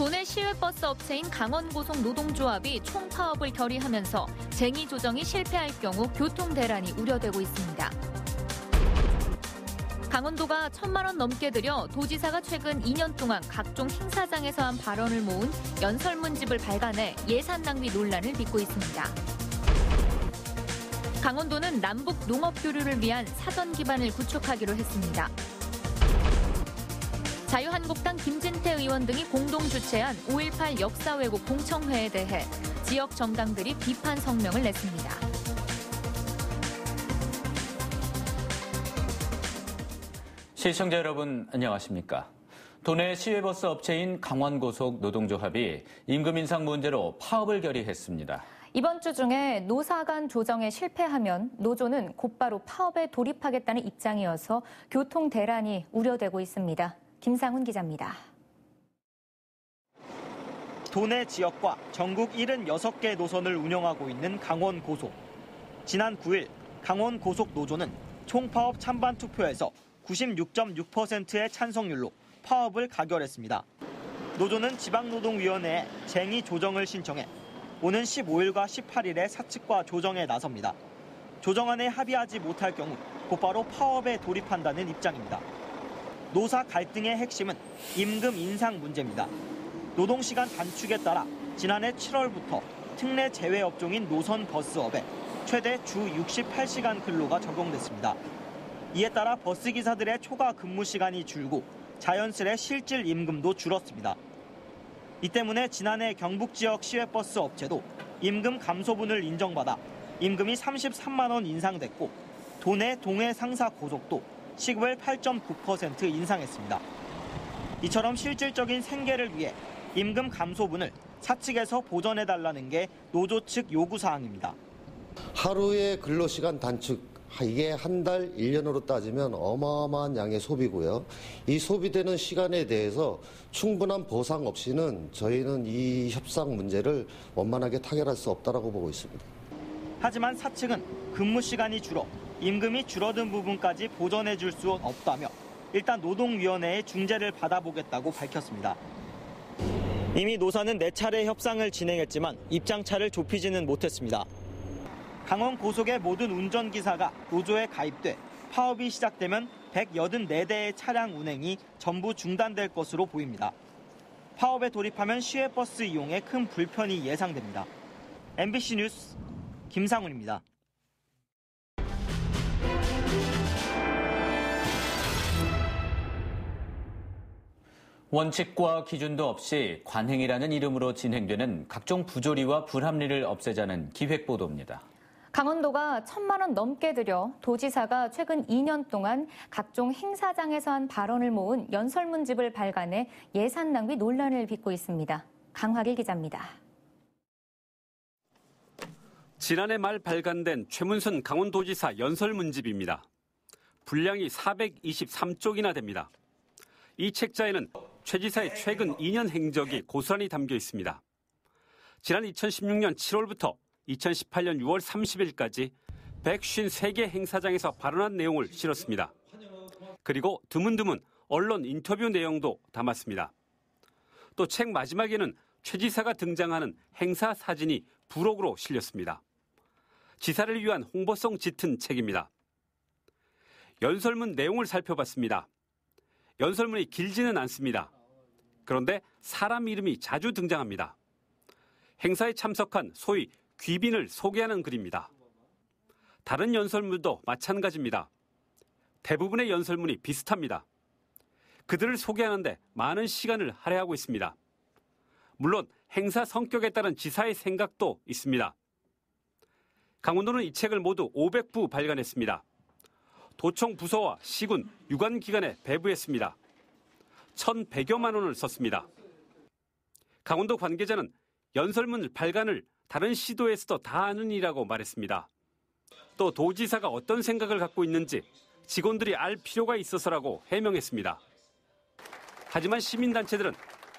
도내 시외버스 업체인 강원고속노동조합이 총파업을 결의하면서 쟁의 조정이 실패할 경우 교통대란이 우려되고 있습니다. 강원도가 1,000만 원 넘게 들여 도지사가 최근 2년 동안 각종 행사장에서 한 발언을 모은 연설문집을 발간해 예산 낭비 논란을 빚고 있습니다. 강원도는 남북 농업 교류를 위한 사전 기반을 구축하기로 했습니다. 자유한국당 김진태 의원 등이 공동 주최한 5.18 역사 왜곡 공청회에 대해 지역 정당들이 비판 성명을 냈습니다. 시청자 여러분 안녕하십니까? 도내 시외버스 업체인 강원고속노동조합이 임금 인상 문제로 파업을 결의했습니다. 이번 주 중에 노사 간 조정에 실패하면 노조는 곧바로 파업에 돌입하겠다는 입장이어서 교통 대란이 우려되고 있습니다. 김상훈 기자입니다. 도내 지역과 전국 76개 노선을 운영하고 있는 강원고속. 지난 9일 강원고속노조는 총파업 찬반 투표에서 96.6%의 찬성률로 파업을 가결했습니다. 노조는 지방노동위원회에 쟁의 조정을 신청해 오는 15일과 18일에 사측과 조정에 나섭니다. 조정안에 합의하지 못할 경우 곧바로 파업에 돌입한다는 입장입니다. 노사 갈등의 핵심은 임금 인상 문제입니다. 노동시간 단축에 따라 지난해 7월부터 특례 제외 업종인 노선 버스업에 최대 주 68시간 근로가 적용됐습니다. 이에 따라 버스기사들의 초과 근무 시간이 줄고 자연스레 실질 임금도 줄었습니다. 이 때문에 지난해 경북 지역 시외버스 업체도 임금 감소분을 인정받아 임금이 33만 원 인상됐고 도내 동해 상사 고속도 시급을 8.9% 인상했습니다. 이처럼 실질적인 생계를 위해 임금 감소분을 사측에서 보전해달라는 게 노조 측 요구사항입니다. 하루의 근로시간 단축, 이게 한 달, 1년으로 따지면 어마어마한 양의 소비고요. 이 소비되는 시간에 대해서 충분한 보상 없이는 저희는 이 협상 문제를 원만하게 타결할 수 없다고 보고 있습니다. 하지만 사측은 근무 시간이 줄어 임금이 줄어든 부분까지 보전해 줄 수 없다며 일단 노동위원회의 중재를 받아보겠다고 밝혔습니다. 이미 노사는 4차례 협상을 진행했지만 입장차를 좁히지는 못했습니다. 강원고속의 모든 운전기사가 노조에 가입돼 파업이 시작되면 184대의 차량 운행이 전부 중단될 것으로 보입니다. 파업에 돌입하면 시외버스 이용에 큰 불편이 예상됩니다. MBC 뉴스 김상훈입니다. 원칙과 기준도 없이 관행이라는 이름으로 진행되는 각종 부조리와 불합리를 없애자는 기획보도입니다. 강원도가 1,000만 원 넘게 들여 도지사가 최근 2년 동안 각종 행사장에서 한 발언을 모은 연설문집을 발간해 예산 낭비 논란을 빚고 있습니다. 강화길 기자입니다. 지난해 말 발간된 최문순 강원도지사 연설문집입니다. 분량이 423쪽이나 됩니다. 이 책자에는 최 지사의 최근 2년 행적이 고스란히 담겨 있습니다. 지난 2016년 7월부터 2018년 6월 30일까지 153개 행사장에서 발언한 내용을 실었습니다. 그리고 드문드문 언론 인터뷰 내용도 담았습니다. 또 책 마지막에는 최 지사가 등장하는 행사 사진이 부록으로 실렸습니다. 지사를 위한 홍보성 짙은 책입니다. 연설문 내용을 살펴봤습니다. 연설문이 길지는 않습니다. 그런데 사람 이름이 자주 등장합니다. 행사에 참석한 소위 귀빈을 소개하는 글입니다. 다른 연설문도 마찬가지입니다. 대부분의 연설문이 비슷합니다. 그들을 소개하는데 많은 시간을 할애하고 있습니다. 물론 행사 성격에 따른 지사의 생각도 있습니다. 강원도는 이 책을 모두 500부 발간했습니다. 도청 부서와 시군, 유관기관에 배부했습니다. 1,100여만 원을 썼습니다. 강원도 관계자는 연설문 발간을 다른 시도에서도 다 하는 일이라고 말했습니다. 또 도지사가 어떤 생각을 갖고 있는지 직원들이 알 필요가 있어서라고 해명했습니다. 하지만 시민단체들은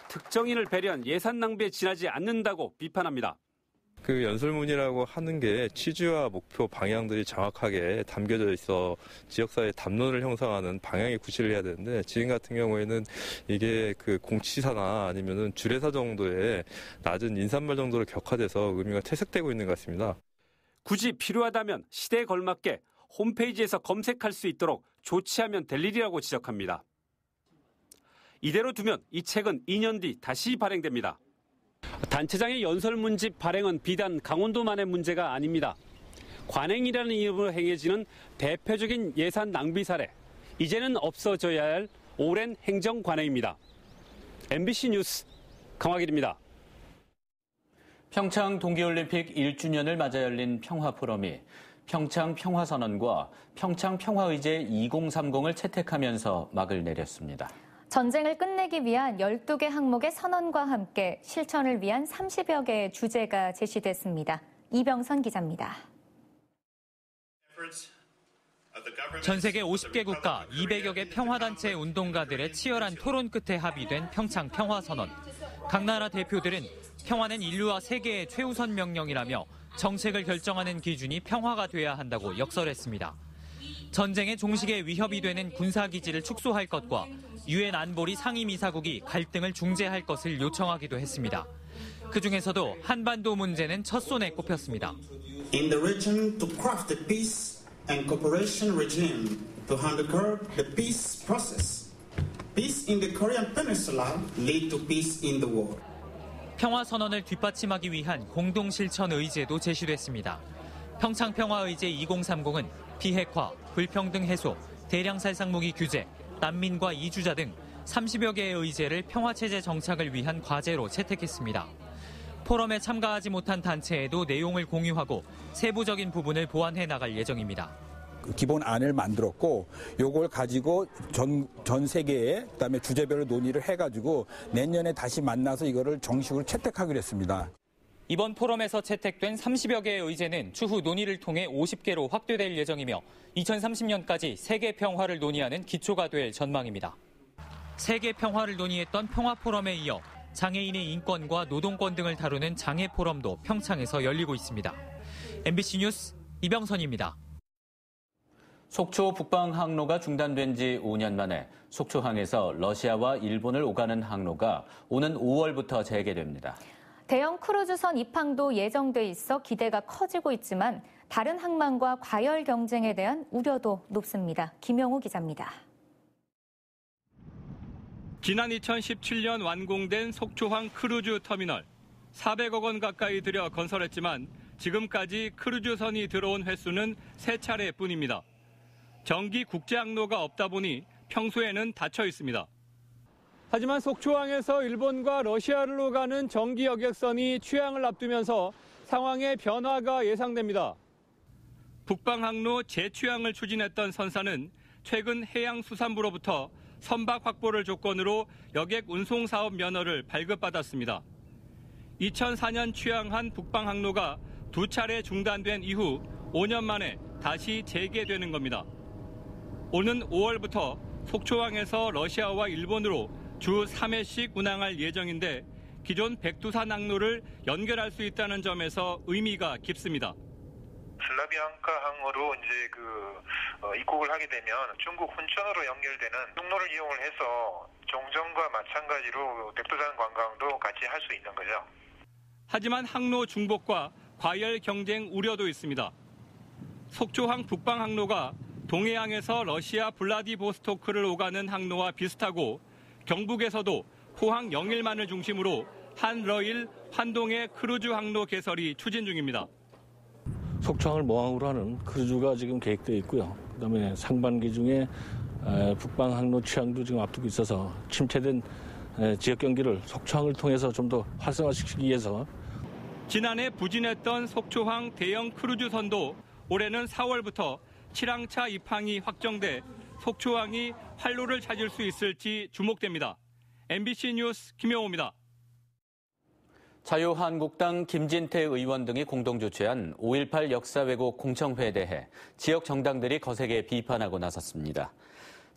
특정인을 배려한 예산 낭비에 지나지 않는다고 비판합니다. 그 연설문이라고 하는 게 취지와 목표 방향들이 정확하게 담겨져 있어 지역사회 담론을 형성하는 방향의 구실을 해야 되는데 지금 같은 경우에는 이게 그 공치사나 아니면은 주례사 정도의 낮은 인사말 정도로 격화돼서 의미가 퇴색되고 있는 것 같습니다. 굳이 필요하다면 시대에 걸맞게 홈페이지에서 검색할 수 있도록 조치하면 될 일이라고 지적합니다. 이대로 두면 이 책은 2년 뒤 다시 발행됩니다. 단체장의 연설문집 발행은 비단 강원도만의 문제가 아닙니다. 관행이라는 이름으로 행해지는 대표적인 예산 낭비 사례. 이제는 없어져야 할 오랜 행정 관행입니다. MBC 뉴스 강화길입니다. 평창 동계올림픽 1주년을 맞아 열린 평화포럼이 평창 평화선언과 평창 평화의제 2030을 채택하면서 막을 내렸습니다. 전쟁을 끝내기 위한 12개 항목의 선언과 함께 실천을 위한 30여 개의 주제가 제시됐습니다. 이병선 기자입니다. 전 세계 50개 국가 200여 개 평화단체 운동가들의 치열한 토론 끝에 합의된 평창 평화선언. 각 나라 대표들은 평화는 인류와 세계의 최우선 명령이라며 정책을 결정하는 기준이 평화가 돼야 한다고 역설했습니다. 전쟁의 종식에 위협이 되는 군사기지를 축소할 것과 유엔 안보리 상임이사국이 갈등을 중재할 것을 요청하기도 했습니다. 그중에서도 한반도 문제는 첫손에 꼽혔습니다. In the region to craft the peace and cooperation regime to undergird the peace process. Peace in the Korean Peninsula lead to peace in the world. 평화선언을 뒷받침하기 위한 공동실천 의제도 제시됐습니다. 평창평화의제 2030은 비핵화, 불평등 해소, 대량살상무기 규제, 난민과 이주자 등 30여 개의 의제를 평화체제 정착을 위한 과제로 채택했습니다. 포럼에 참가하지 못한 단체에도 내용을 공유하고 세부적인 부분을 보완해 나갈 예정입니다. 기본안을 만들었고 요걸 가지고 전 세계에 그다음에 주제별로 논의를 해가지고 내년에 다시 만나서 이거를 정식으로 채택하기로 했습니다. 이번 포럼에서 채택된 30여 개의 의제는 추후 논의를 통해 50개로 확대될 예정이며 2030년까지 세계 평화를 논의하는 기초가 될 전망입니다. 세계 평화를 논의했던 평화포럼에 이어 장애인의 인권과 노동권 등을 다루는 장애포럼도 평창에서 열리고 있습니다. MBC 뉴스 이병선입니다. 속초 북방 항로가 중단된 지 5년 만에 속초항에서 러시아와 일본을 오가는 항로가 오는 5월부터 재개됩니다. 대형 크루즈선 입항도 예정돼 있어 기대가 커지고 있지만 다른 항만과 과열 경쟁에 대한 우려도 높습니다. 김영우 기자입니다. 지난 2017년 완공된 속초항 크루즈 터미널. 400억 원 가까이 들여 건설했지만 지금까지 크루즈선이 들어온 횟수는 3차례뿐입니다. 정기 국제항로가 없다 보니 평소에는 닫혀 있습니다. 하지만 속초항에서 일본과 러시아로 가는 정기 여객선이 취항을 앞두면서 상황의 변화가 예상됩니다. 북방항로 재취항을 추진했던 선사는 최근 해양수산부로부터 선박 확보를 조건으로 여객 운송 사업 면허를 발급받았습니다. 2004년 취항한 북방항로가 2차례 중단된 이후 5년 만에 다시 재개되는 겁니다. 오는 5월부터 속초항에서 러시아와 일본으로 주 3회씩 운항할 예정인데 기존 백두산 항로를 연결할 수 있다는 점에서 의미가 깊습니다. 슬라비앙카 항으로 이제 입국을 하게 되면 중국 훈천으로 연결되는 항로를 이용을 해서 종전과 마찬가지로 백두산 관광도 같이 할 수 있는 거죠. 하지만 항로 중복과 과열 경쟁 우려도 있습니다. 속초항 북방 항로가 동해항에서 러시아 블라디보스토크를 오가는 항로와 비슷하고 경북에서도 포항 영일만을 중심으로 한러일 환동의 크루즈 항로 개설이 추진 중입니다. 속초항을 모항으로 하는 크루즈가 지금 계획되어 있고요. 그다음에 상반기 중에 북방 항로 취항도 지금 앞두고 있어서 침체된 지역 경기를 속초항을 통해서 좀 더 활성화시키기 위해서 지난해 부진했던 속초항 대형 크루즈선도 올해는 4월부터 7항차 입항이 확정돼 속초항이 활로를 찾을 수 있을지 주목됩니다. MBC 뉴스 김영호입니다. 자유한국당 김진태 의원 등이 공동 주최한 5.18 역사 왜곡 공청회에 대해 지역 정당들이 거세게 비판하고 나섰습니다.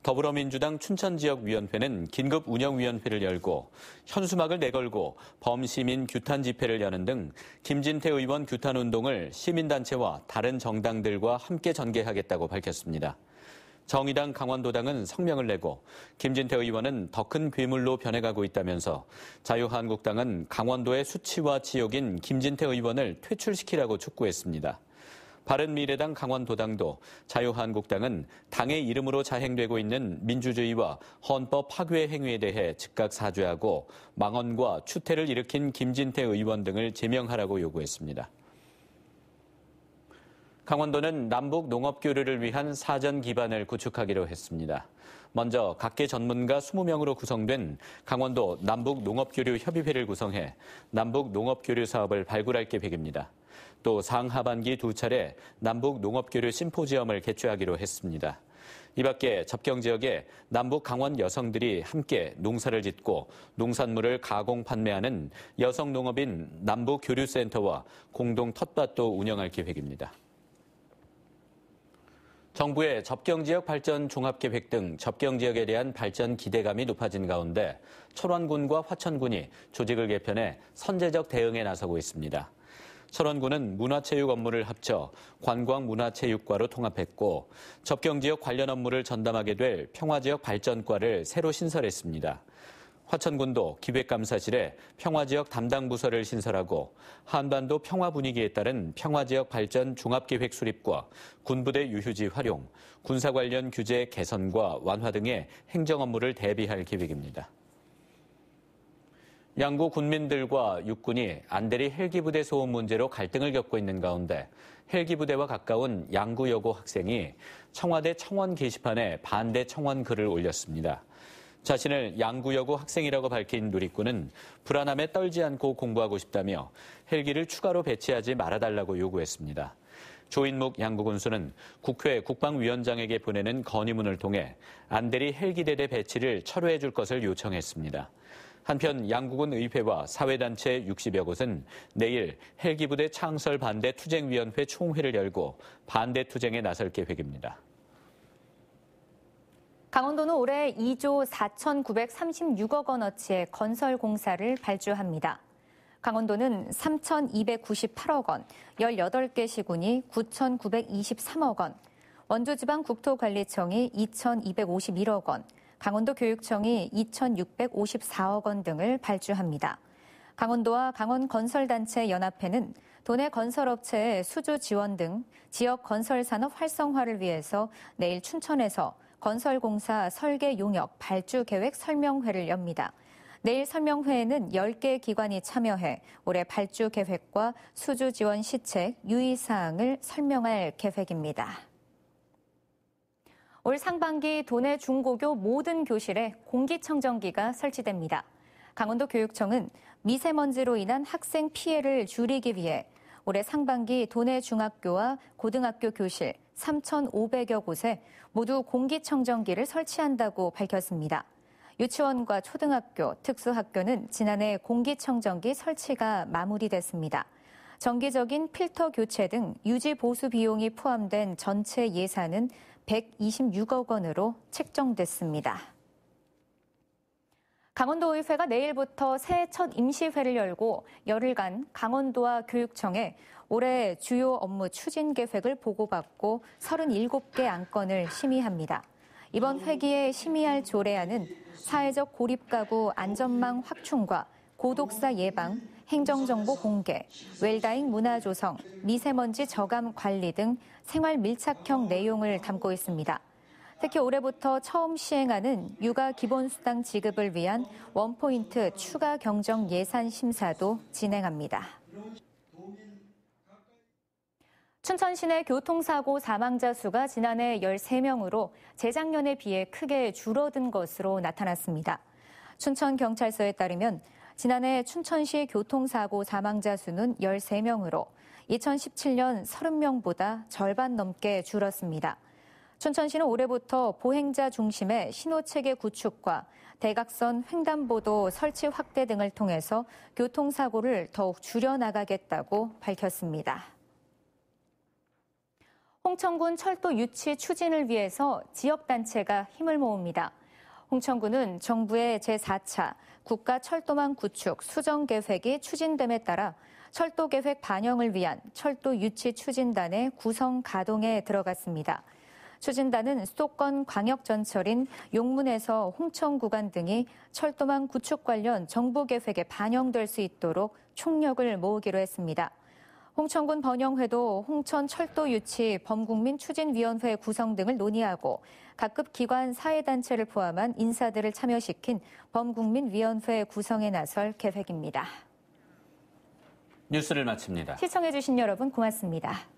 더불어민주당 춘천지역위원회는 긴급운영위원회를 열고 현수막을 내걸고 범시민 규탄 집회를 여는 등 김진태 의원 규탄운동을 시민단체와 다른 정당들과 함께 전개하겠다고 밝혔습니다. 정의당 강원도당은 성명을 내고 김진태 의원은 더 큰 괴물로 변해가고 있다면서 자유한국당은 강원도의 수치와 지옥인 김진태 의원을 퇴출시키라고 촉구했습니다. 바른미래당 강원도당도 자유한국당은 당의 이름으로 자행되고 있는 민주주의와 헌법 파괴 행위에 대해 즉각 사죄하고 망언과 추태를 일으킨 김진태 의원 등을 제명하라고 요구했습니다. 강원도는 남북 농업 교류를 위한 사전 기반을 구축하기로 했습니다. 먼저 각계 전문가 20명으로 구성된 강원도 남북 농업 교류 협의회를 구성해 남북 농업 교류 사업을 발굴할 계획입니다. 또 상하반기 2차례 남북 농업 교류 심포지엄을 개최하기로 했습니다. 이 밖에 접경 지역에 남북 강원 여성들이 함께 농사를 짓고 농산물을 가공 판매하는 여성 농업인 남북 교류센터와 공동 텃밭도 운영할 계획입니다. 정부의 접경지역 발전 종합계획 등 접경지역에 대한 발전 기대감이 높아진 가운데 철원군과 화천군이 조직을 개편해 선제적 대응에 나서고 있습니다. 철원군은 문화체육 업무를 합쳐 관광문화체육과로 통합했고 접경지역 관련 업무를 전담하게 될 평화지역 발전과를 새로 신설했습니다. 화천군도 기획감사실에 평화지역 담당 부서를 신설하고 한반도 평화 분위기에 따른 평화지역 발전 종합계획 수립과 군부대 유휴지 활용, 군사 관련 규제 개선과 완화 등의 행정 업무를 대비할 계획입니다. 양구 군민들과 육군이 안대리 헬기부대 소음 문제로 갈등을 겪고 있는 가운데 헬기부대와 가까운 양구 여고 학생이 청와대 청원 게시판에 반대 청원 글을 올렸습니다. 자신을 양구여고 학생이라고 밝힌 누리꾼은 불안함에 떨지 않고 공부하고 싶다며 헬기를 추가로 배치하지 말아달라고 요구했습니다. 조인묵 양구군수는 국회 국방위원장에게 보내는 건의문을 통해 안대리 헬기대대 배치를 철회해 줄 것을 요청했습니다. 한편 양구군 의회와 사회단체 60여 곳은 내일 헬기부대 창설 반대 투쟁위원회 총회를 열고 반대 투쟁에 나설 계획입니다. 강원도는 올해 2조 4,936억 원어치의 건설 공사를 발주합니다. 강원도는 3,298억 원, 18개 시군이 9,923억 원, 원주지방국토관리청이 2,251억 원, 강원도교육청이 2,654억 원 등을 발주합니다. 강원도와 강원건설단체 연합회는 도내 건설업체의 수주 지원 등 지역 건설산업 활성화를 위해서 내일 춘천에서 건설공사 설계 용역 발주 계획 설명회를 엽니다. 내일 설명회에는 10개 기관이 참여해 올해 발주 계획과 수주 지원 시책, 유의사항을 설명할 계획입니다. 올 상반기 도내 중고교 모든 교실에 공기청정기가 설치됩니다. 강원도교육청은 미세먼지로 인한 학생 피해를 줄이기 위해 올해 상반기 도내 중학교와 고등학교 교실 3,500여 곳에 모두 공기청정기를 설치한다고 밝혔습니다. 유치원과 초등학교, 특수학교는 지난해 공기청정기 설치가 마무리됐습니다. 정기적인 필터 교체 등 유지 보수 비용이 포함된 전체 예산은 126억 원으로 책정됐습니다. 강원도의회가 내일부터 새해 첫 임시회를 열고 열흘간 강원도와 교육청에 올해 주요 업무 추진 계획을 보고받고 37개 안건을 심의합니다. 이번 회기에 심의할 조례안은 사회적 고립가구 안전망 확충과 고독사 예방, 행정정보 공개, 웰다잉 문화 조성, 미세먼지 저감 관리 등 생활 밀착형 내용을 담고 있습니다. 특히 올해부터 처음 시행하는 육아 기본수당 지급을 위한 원포인트 추가 경정 예산 심사도 진행합니다. 춘천 시내 교통사고 사망자 수가 지난해 13명으로 재작년에 비해 크게 줄어든 것으로 나타났습니다. 춘천경찰서에 따르면 지난해 춘천시 교통사고 사망자 수는 13명으로 2017년 30명보다 절반 넘게 줄었습니다. 춘천시는 올해부터 보행자 중심의 신호체계 구축과 대각선 횡단보도 설치 확대 등을 통해서 교통사고를 더욱 줄여나가겠다고 밝혔습니다. 홍천군 철도 유치 추진을 위해서 지역단체가 힘을 모읍니다. 홍천군은 정부의 제4차 국가철도망 구축 수정계획이 추진됨에 따라 철도계획 반영을 위한 철도 유치 추진단의 구성 가동에 들어갔습니다. 추진단은 수도권 광역전철인 용문에서 홍천 구간 등이 철도망 구축 관련 정부 계획에 반영될 수 있도록 총력을 모으기로 했습니다. 홍천군 번영회도 홍천 철도 유치 범국민 추진위원회 구성 등을 논의하고 각급 기관 사회단체를 포함한 인사들을 참여시킨 범국민위원회 구성에 나설 계획입니다. 뉴스를 마칩니다. 시청해주신 여러분 고맙습니다.